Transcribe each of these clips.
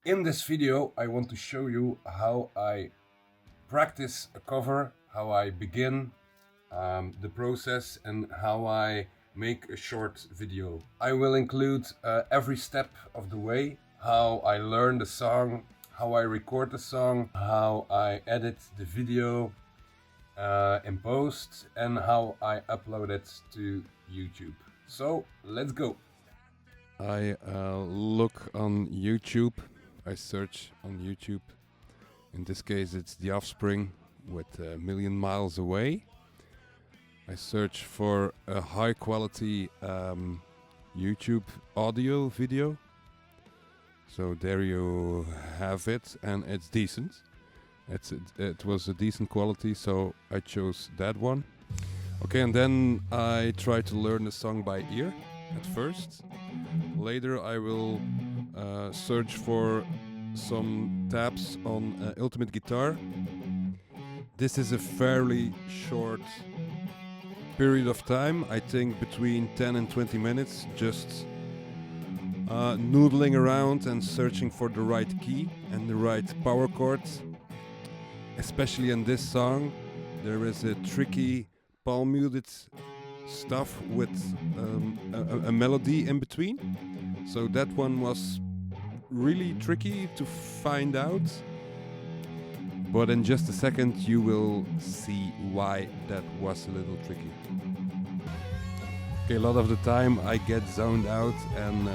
In this video, I want to show you how I practice a cover, how I begin the process, and how I make a short video. I will include every step of the way, how I learn the song, how I record the song, how I edit the video in post, and how I upload it to YouTube. So let's go. I look on YouTube. I search on YouTube. In this case, it's The Offspring with A Million Miles Away. I search for a high quality YouTube audio video. So there you have it, and it's decent. It was a decent quality, so I chose that one. Okay, and then I try to learn the song by ear at first. Later I will search for some tabs on Ultimate Guitar. This is a fairly short period of time, I think between 10 and 20 minutes, just noodling around and searching for the right key and the right power chords. Especially in this song, there is a tricky palm muted stuff with a melody in between. So that one was really tricky to find out. But in just a second you will see why that was a little tricky. Okay, a lot of the time I get zoned out and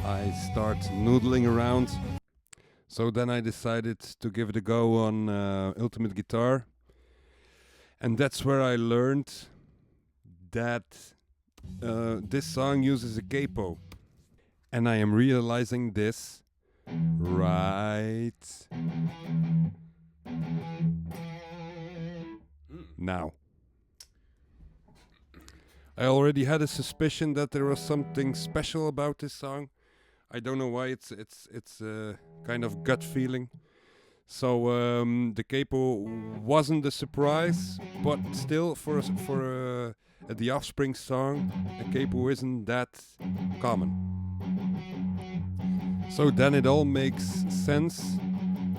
I start noodling around. So then I decided to give it a go on Ultimate Guitar. And that's where I learned that this song uses a capo. And I am realizing this right now. I already had a suspicion that there was something special about this song. I don't know why. It's a kind of gut feeling. So the capo wasn't a surprise, but still for a The Offspring song, a capo isn't that common. So then it all makes sense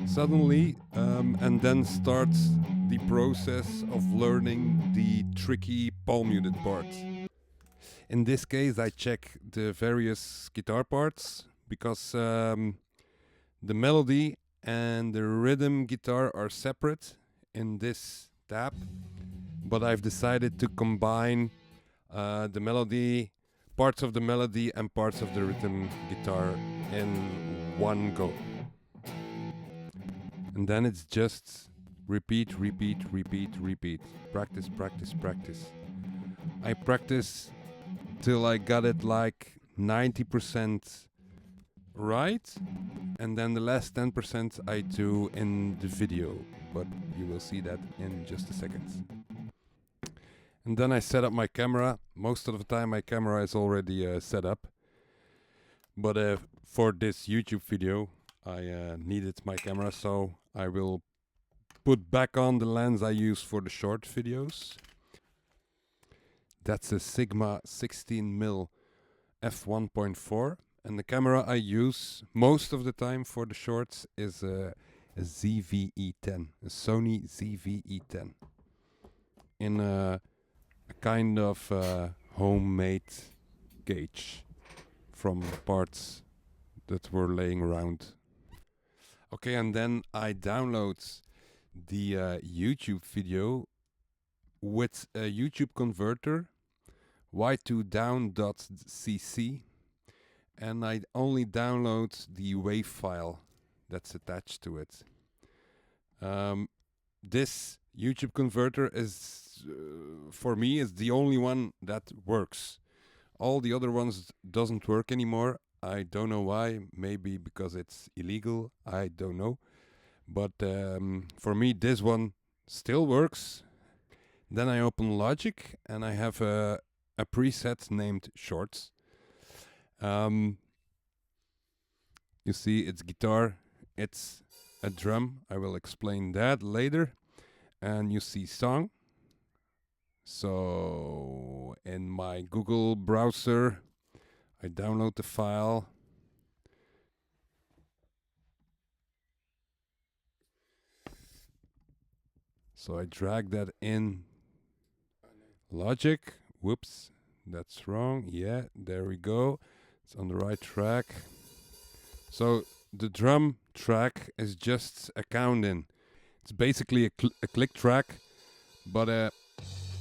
suddenly, and then starts the process of learning the tricky palm muted parts. In this case I check the various guitar parts because the melody and the rhythm guitar are separate in this tab, but I've decided to combine the melody, parts of the melody and parts of the rhythm guitar in one go. And then it's just repeat, repeat, repeat, repeat. Practice, practice, practice. I practice till I got it like 90% right, and then the last 10% I do in the video, but you will see that in just a second. And then I set up my camera. Most of the time my camera is already set up, but for this YouTube video I needed my camera, so I will put back on the lens I use for the short videos. That's a Sigma 16mm f1.4, and the camera I use most of the time for the shorts is a ZV-E10, a Sony ZV-E10, in a kind of homemade gauge from parts that were laying around. Okay, and then I download the YouTube video with a YouTube converter, y2down.cc, and I only download the WAV file that's attached to it. This YouTube converter is, for me, is the only one that works. All the other ones doesn't work anymore. I don't know why. Maybe because it's illegal. I don't know. But for me, this one still works. Then I open Logic and I have a preset named Shorts. You see, it's guitar, it's a drum. I will explain that later. And you see song. So in my Google browser, I download the file. So I drag that in Logic. Whoops, that's wrong. Yeah, there we go. It's on the right track. So the drum track is just a count in. It's basically a click track, but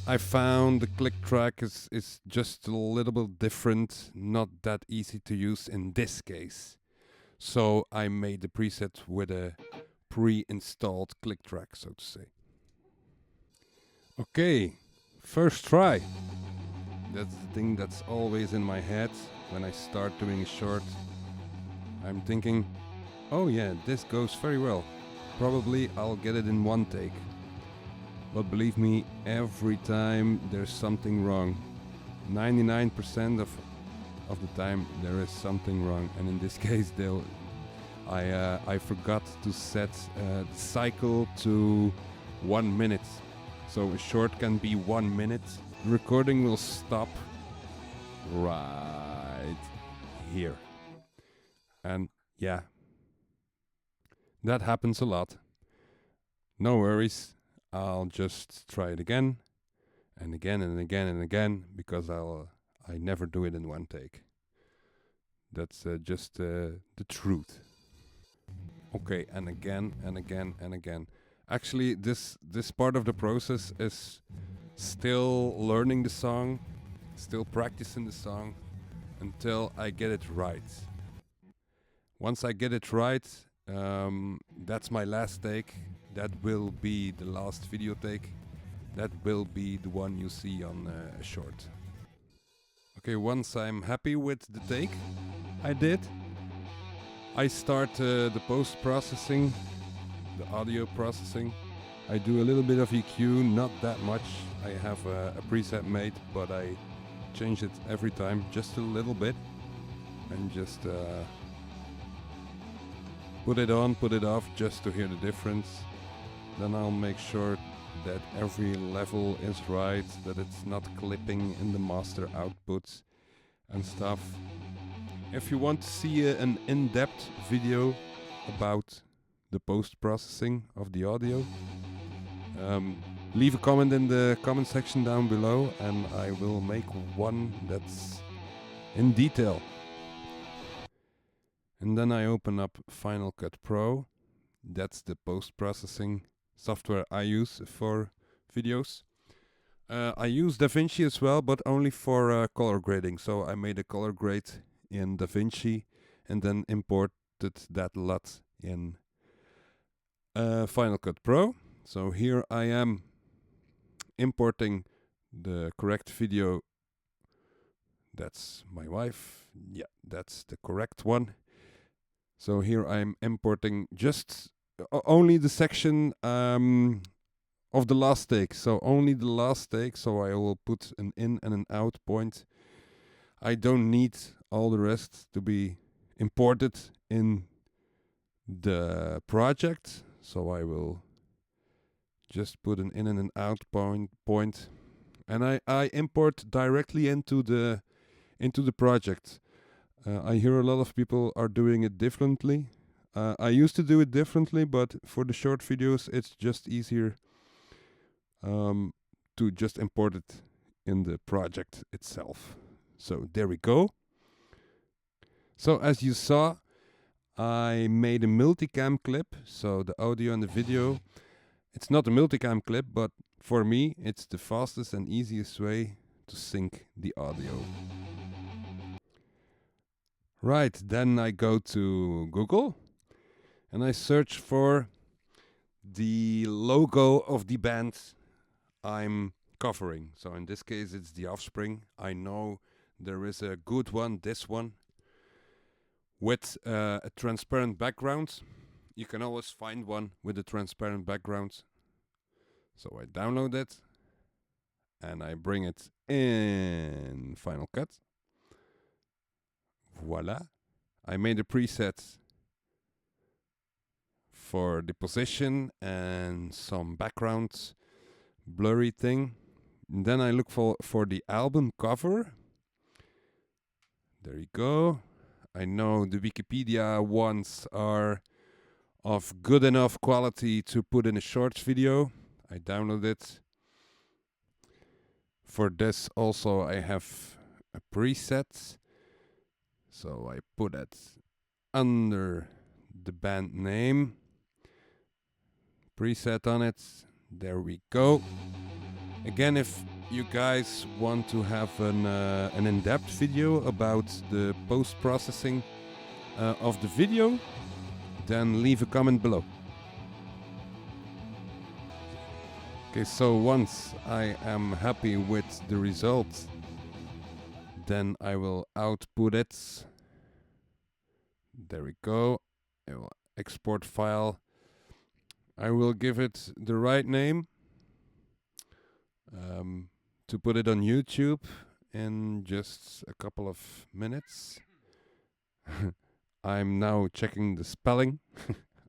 I found the click track is just a little bit different, not that easy to use in this case. So I made the preset with a pre-installed click track, so to say. Okay, first try. That's the thing that's always in my head when I start doing a short. I'm thinking, oh yeah, this goes very well. Probably I'll get it in one take. But believe me, every time there's something wrong. 99% of the time there is something wrong, and in this case I forgot to set the cycle to 1 minute. So a short can be 1 minute. The recording will stop right here. And yeah, that happens a lot. No worries, I'll just try it again and again and again and again, because I never do it in one take. That's just the truth. Okay, and again and again and again. Actually, this part of the process is still learning the song, still practicing the song until I get it right. Once I get it right, that's my last take. That will be the last video take. That will be the one you see on a short. Okay, once I'm happy with the take I did, I start the post-processing, the audio processing. I do a little bit of EQ, not that much. I have a preset made, but I change it every time, just a little bit, and just put it on, put it off, just to hear the difference. Then I'll make sure that every level is right, that it's not clipping in the master outputs and stuff. If you want to see an in-depth video about the post-processing of the audio, leave a comment in the comment section down below, and I will make one that's in detail. And then I open up Final Cut Pro. That's the post-processing software I use for videos. I use DaVinci as well, but only for color grading. So I made a color grade in DaVinci and then imported that lot in Final Cut Pro. So here I am importing the correct video. That's my wife. Yeah, that's the correct one. So here I'm importing just only the section of the last take. So only the last take. So I will put an in and an out point. I don't need all the rest to be imported in the project. So I will just put an in and an out point. And I import directly into the project. I hear a lot of people are doing it differently. I used to do it differently, but for the short videos, it's just easier to just import it in the project itself. So there we go. So as you saw, I made a multicam clip. So the audio and the video. It's not a multicam clip, but for me, it's the fastest and easiest way to sync the audio. Right, then I go to Google and I search for the logo of the band I'm covering. So in this case, it's The Offspring. I know there is a good one, this one, with a transparent background. You can always find one with a transparent background. So I download it and I bring it in Final Cut. Voila. I made a preset for the position and some background blurry thing. And then I look for the album cover. There you go. I know the Wikipedia ones are of good enough quality to put in a short video. I download it. For this also I have a preset, so I put it under the band name, preset on it. There we go. Again, if you guys want to have an in-depth video about the post-processing of the video, then leave a comment below. Okay, so once I am happy with the result, then I will output it. There we go. I will export file. I will give it the right name to put it on YouTube in just a couple of minutes. I'm now checking the spelling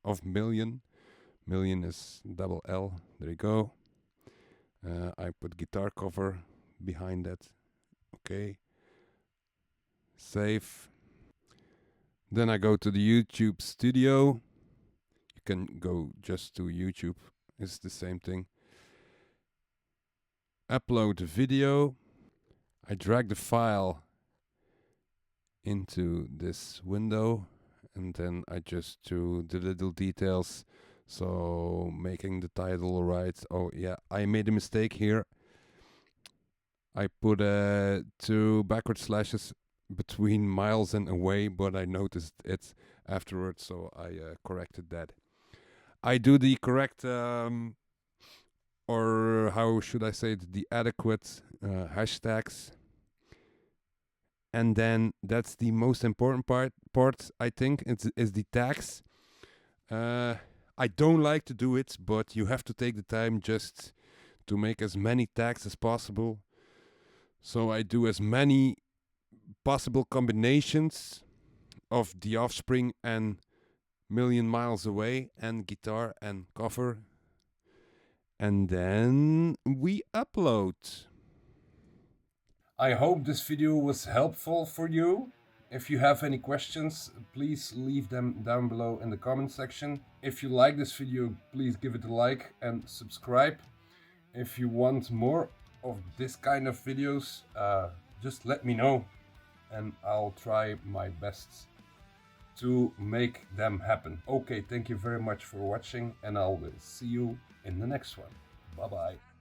of million. Million is double L. There you go. I put guitar cover behind that. Okay. Save. Then I go to the YouTube studio. You can go just to YouTube. It's the same thing. Upload the video. I drag the file into this window, and then I just do the little details. So making the title right. Oh yeah, I made a mistake here. I put 2 backward slashes between miles and away, but I noticed it afterwards, so I corrected that. I do the correct, or how should I say it, the adequate hashtags. And then that's the most important part I think, is the tags. I don't like to do it, but you have to take the time just to make as many tags as possible. So I do as many possible combinations of The Offspring and Million Miles Away and guitar and cover. And then we upload. I hope this video was helpful for you. If you have any questions, please leave them down below in the comment section. If you like this video, please give it a like and subscribe. If you want more of this kind of videos, just let me know and I'll try my best to make them happen. Okay, thank you very much for watching, and I will see you in the next one. Bye bye.